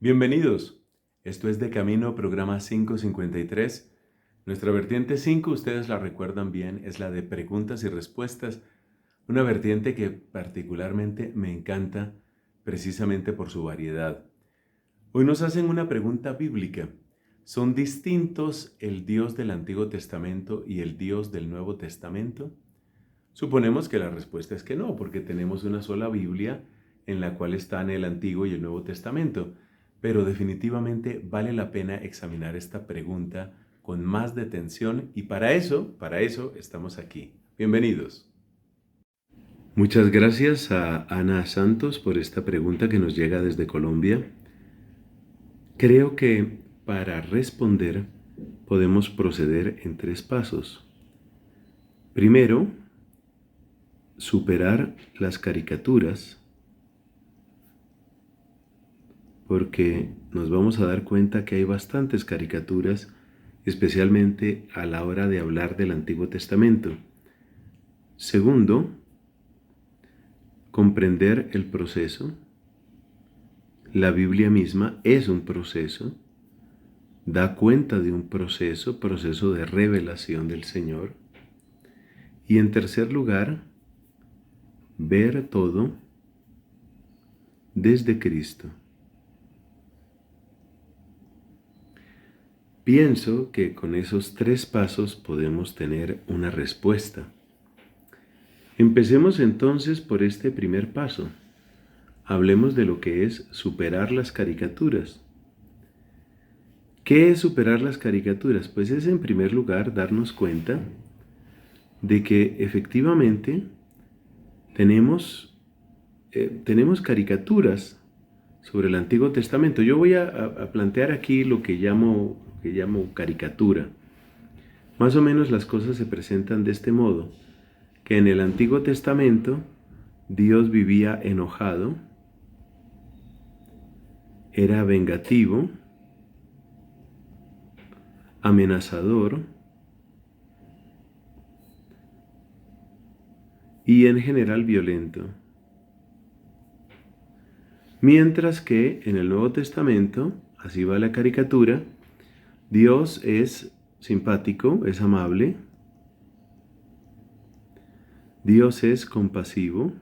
Bienvenidos. Esto es De Camino, programa 553. Nuestra vertiente 5, ustedes la recuerdan bien, es la de preguntas y respuestas. Una vertiente que particularmente me encanta precisamente por su variedad. Hoy nos hacen una pregunta bíblica. ¿Son distintos el Dios del Antiguo Testamento y el Dios del Nuevo Testamento? Suponemos que la respuesta es que no, porque tenemos una sola Biblia en la cual están el Antiguo y el Nuevo Testamento. Pero definitivamente vale la pena examinar esta pregunta con más detención y para eso estamos aquí. Bienvenidos. Muchas gracias a Ana Santos por esta pregunta que nos llega desde Colombia. Creo que para responder podemos proceder en 3 pasos. Primero, superar las caricaturas, porque nos vamos a dar cuenta que hay bastantes caricaturas, especialmente a la hora de hablar del Antiguo Testamento. Segundo, comprender el proceso. La Biblia misma es un proceso, da cuenta de un proceso de revelación del Señor. Y en tercer lugar, ver todo desde Cristo. Pienso que con esos 3 pasos podemos tener una respuesta. Empecemos entonces por este primer paso. Hablemos de lo que es superar las caricaturas. ¿Qué es superar las caricaturas? Pues es en primer lugar darnos cuenta de que efectivamente tenemos caricaturas sobre el Antiguo Testamento. Yo voy a plantear aquí lo que llamo caricatura. Más o menos las cosas se presentan de este modo, que en el Antiguo Testamento Dios vivía enojado, era vengativo, amenazador y en general violento. Mientras que en el Nuevo Testamento, así va la caricatura, Dios es simpático, es amable. Dios es compasivo.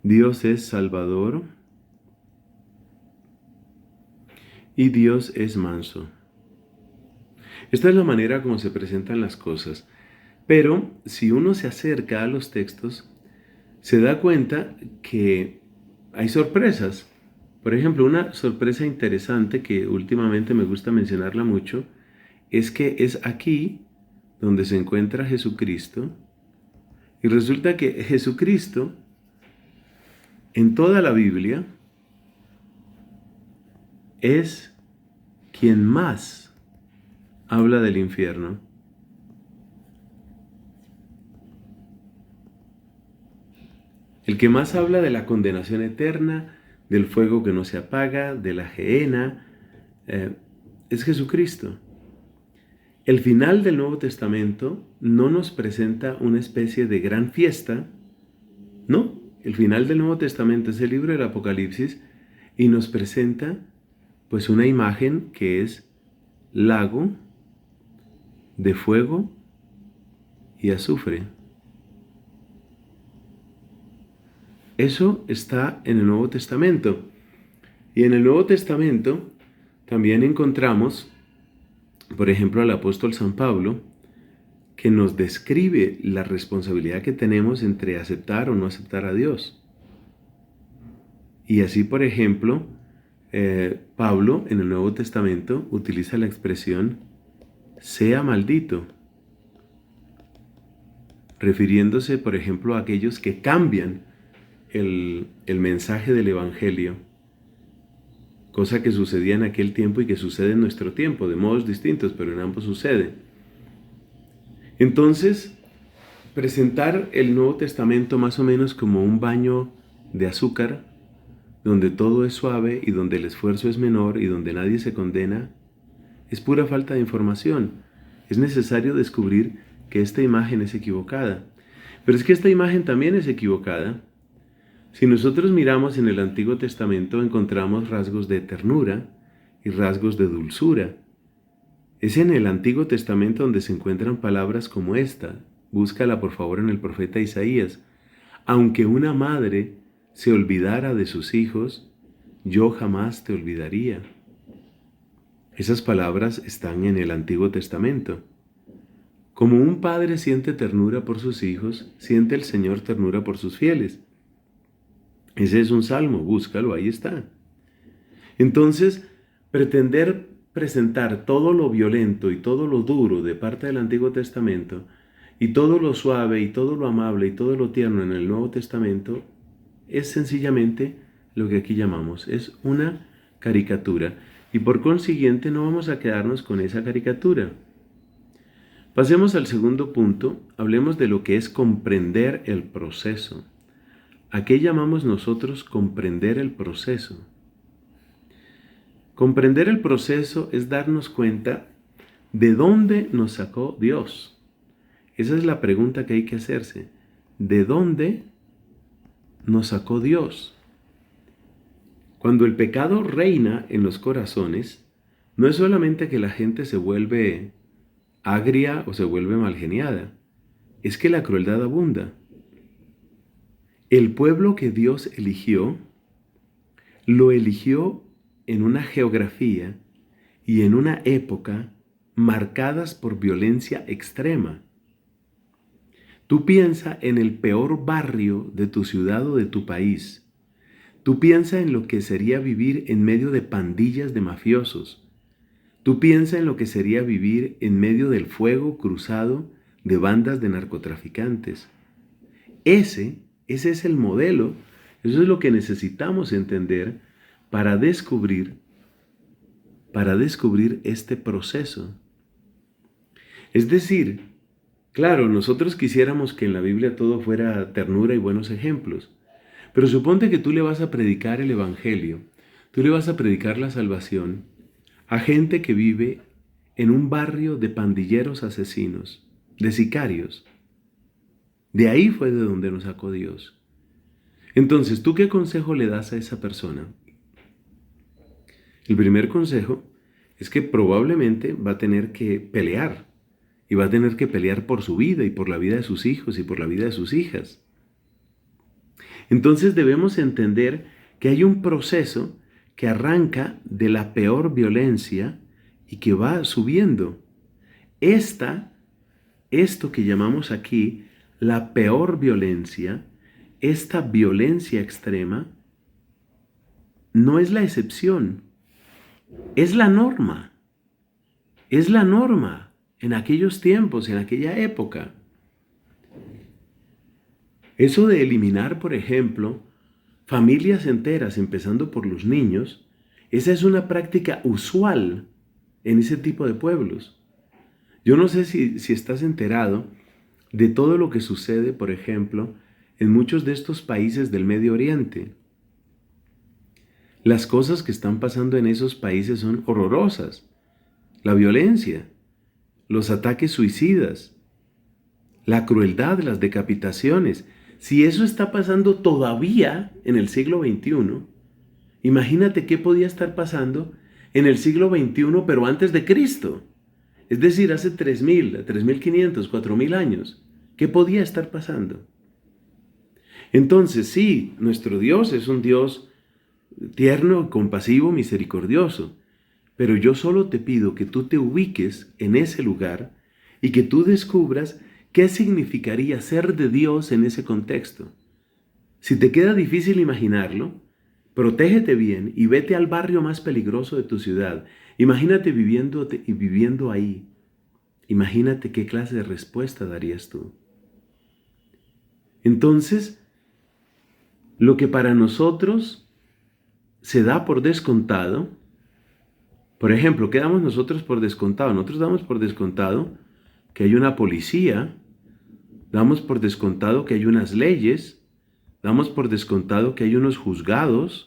Dios es salvador. Y Dios es manso. Esta es la manera como se presentan las cosas. Pero si uno se acerca a los textos, se da cuenta que hay sorpresas. Por ejemplo, una sorpresa interesante que últimamente me gusta mencionarla mucho es que es aquí donde se encuentra Jesucristo y resulta que Jesucristo en toda la Biblia es quien más habla del infierno. El que más habla de la condenación eterna, del fuego que no se apaga, de la gehenna, es Jesucristo. El final del Nuevo Testamento no nos presenta una especie de gran fiesta, no. El final del Nuevo Testamento es el libro del Apocalipsis y nos presenta pues una imagen que es lago de fuego y azufre. Eso está en el Nuevo Testamento. Y en el Nuevo Testamento también encontramos, por ejemplo, al apóstol San Pablo, que nos describe la responsabilidad que tenemos entre aceptar o no aceptar a Dios. Y así, por ejemplo, Pablo en el Nuevo Testamento utiliza la expresión sea maldito, refiriéndose, por ejemplo, a aquellos que cambian el mensaje del Evangelio, cosa que sucedía en aquel tiempo y que sucede en nuestro tiempo, de modos distintos, pero en ambos sucede. Entonces, presentar el Nuevo Testamento más o menos como un baño de azúcar, donde todo es suave y donde el esfuerzo es menor y donde nadie se condena, es pura falta de información. Es necesario descubrir que esta imagen es equivocada. Pero es que esta imagen también es equivocada Si nosotros miramos en el Antiguo Testamento, encontramos rasgos de ternura y rasgos de dulzura. Es en el Antiguo Testamento donde se encuentran palabras como esta. Búscala por favor en el profeta Isaías. Aunque una madre se olvidara de sus hijos, yo jamás te olvidaría. Esas palabras están en el Antiguo Testamento. Como un padre siente ternura por sus hijos, siente el Señor ternura por sus fieles. Ese es un salmo, búscalo, ahí está. Entonces, pretender presentar todo lo violento y todo lo duro de parte del Antiguo Testamento y todo lo suave y todo lo amable y todo lo tierno en el Nuevo Testamento es sencillamente lo que aquí llamamos, es una caricatura. Y por consiguiente no vamos a quedarnos con esa caricatura. Pasemos al segundo punto, hablemos de lo que es comprender el proceso. ¿A qué llamamos nosotros comprender el proceso? Comprender el proceso es darnos cuenta de dónde nos sacó Dios. Esa es la pregunta que hay que hacerse. ¿De dónde nos sacó Dios? Cuando el pecado reina en los corazones, no es solamente que la gente se vuelve agria o se vuelve malgeniada, es que la crueldad abunda. El pueblo que Dios eligió, lo eligió en una geografía y en una época marcadas por violencia extrema. Tú piensa en el peor barrio de tu ciudad o de tu país. Tú piensa en lo que sería vivir en medio de pandillas de mafiosos. Tú piensa en lo que sería vivir en medio del fuego cruzado de bandas de narcotraficantes. Ese es el modelo, eso es lo que necesitamos entender para descubrir este proceso. Es decir, claro, nosotros quisiéramos que en la Biblia todo fuera ternura y buenos ejemplos, pero suponte que tú le vas a predicar el Evangelio, tú le vas a predicar la salvación a gente que vive en un barrio de pandilleros asesinos, de sicarios. De ahí fue de donde nos sacó Dios. Entonces, ¿tú qué consejo le das a esa persona? El primer consejo es que probablemente va a tener que pelear, y va a tener que pelear por su vida y por la vida de sus hijos y por la vida de sus hijas. Entonces debemos entender que hay un proceso que arranca de la peor violencia y que va subiendo. Esto que llamamos aquí la peor violencia, esta violencia extrema, no es la excepción, es la norma. Es la norma en aquellos tiempos, en aquella época. Eso de eliminar, por ejemplo, familias enteras, empezando por los niños, esa es una práctica usual en ese tipo de pueblos. Yo no sé si estás enterado de todo lo que sucede, por ejemplo, en muchos de estos países del Medio Oriente. Las cosas que están pasando en esos países son horrorosas. La violencia, los ataques suicidas, la crueldad, las decapitaciones. Si eso está pasando todavía en el siglo XXI, imagínate qué podía estar pasando en el siglo XXI, pero antes de Cristo. Es decir, hace 3.000, 3.500, 4.000 años. ¿Qué podía estar pasando? Entonces, sí, nuestro Dios es un Dios tierno, compasivo, misericordioso. Pero yo solo te pido que tú te ubiques en ese lugar y que tú descubras qué significaría ser de Dios en ese contexto. Si te queda difícil imaginarlo, protégete bien y vete al barrio más peligroso de tu ciudad. Imagínate viviendo ahí. Imagínate qué clase de respuesta darías tú. Entonces, lo que para nosotros se da por descontado, por ejemplo, ¿qué damos nosotros por descontado? Nosotros damos por descontado que hay una policía, damos por descontado que hay unas leyes, damos por descontado que hay unos juzgados,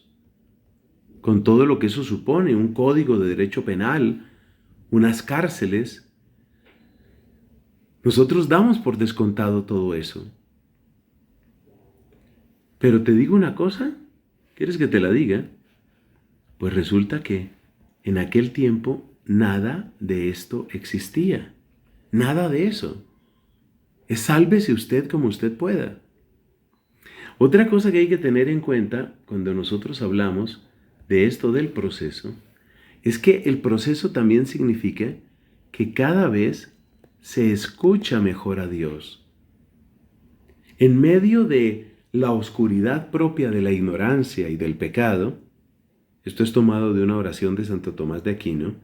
con todo lo que eso supone, un código de derecho penal, unas cárceles. Nosotros damos por descontado todo eso. Pero te digo una cosa, ¿quieres que te la diga? Pues resulta que en aquel tiempo nada de esto existía. Nada de eso. Es sálvese usted como usted pueda. Otra cosa que hay que tener en cuenta cuando nosotros hablamos de esto del proceso es que el proceso también significa que cada vez se escucha mejor a Dios. En medio de la oscuridad propia de la ignorancia y del pecado, esto es tomado de una oración de Santo Tomás de Aquino,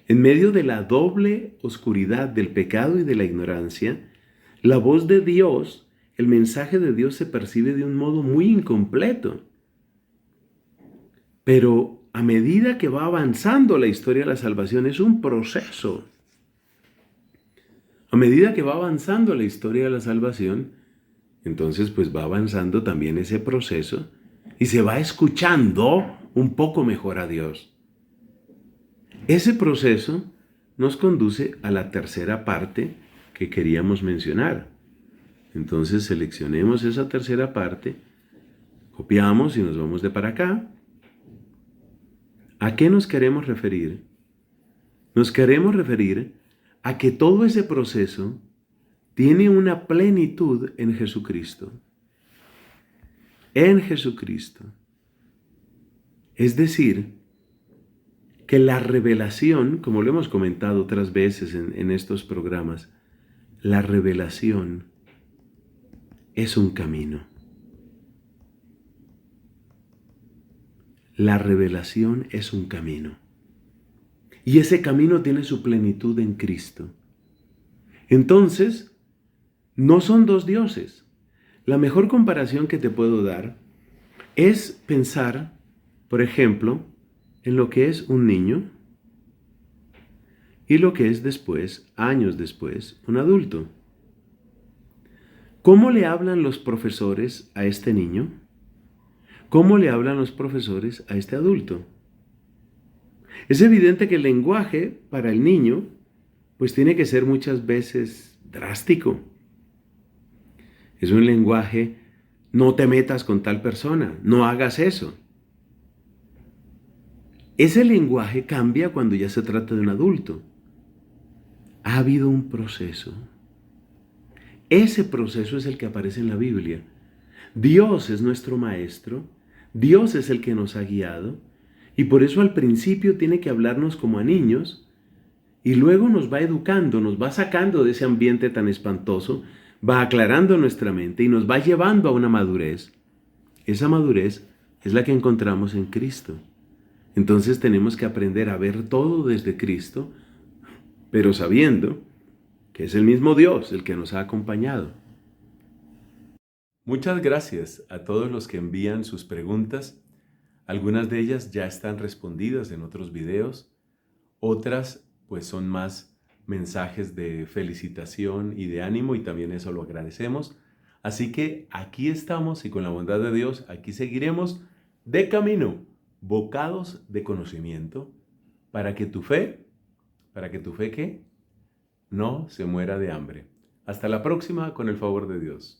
en medio de la doble oscuridad del pecado y de la ignorancia, la voz de Dios, el mensaje de Dios se percibe de un modo muy incompleto. Pero a medida que va avanzando la historia de la salvación, es un proceso. A medida que va avanzando la historia de la salvación, entonces pues va avanzando también ese proceso y se va escuchando un poco mejor a Dios. Ese proceso nos conduce a la tercera parte que queríamos mencionar. Entonces seleccionemos esa tercera parte, copiamos y nos vamos de para acá. ¿A qué nos queremos referir? Nos queremos referir a que todo ese proceso tiene una plenitud en Jesucristo. En Jesucristo. Es decir, que la revelación, como lo hemos comentado otras veces en estos programas, la revelación es un camino. La revelación es un camino. Y ese camino tiene su plenitud en Cristo. Entonces, no son dos dioses. La mejor comparación que te puedo dar es pensar, por ejemplo, en lo que es un niño y lo que es después, años después, un adulto. ¿Cómo le hablan los profesores a este niño? ¿Cómo le hablan los profesores a este adulto? Es evidente que el lenguaje para el niño pues tiene que ser muchas veces drástico. Es un lenguaje, no te metas con tal persona, no hagas eso. Ese lenguaje cambia cuando ya se trata de un adulto. Ha habido un proceso. Ese proceso es el que aparece en la Biblia. Dios es nuestro maestro, Dios es el que nos ha guiado, y por eso al principio tiene que hablarnos como a niños, y luego nos va educando, nos va sacando de ese ambiente tan espantoso, va aclarando nuestra mente y nos va llevando a una madurez. Esa madurez es la que encontramos en Cristo. Entonces tenemos que aprender a ver todo desde Cristo, pero sabiendo que es el mismo Dios el que nos ha acompañado. Muchas gracias a todos los que envían sus preguntas. Algunas de ellas ya están respondidas en otros videos. Otras pues son más mensajes de felicitación y de ánimo, y también eso lo agradecemos. Así que aquí estamos y con la bondad de Dios aquí seguiremos de camino, bocados de conocimiento, para que tu fe ¿qué? No se muera de hambre. Hasta la próxima con el favor de Dios.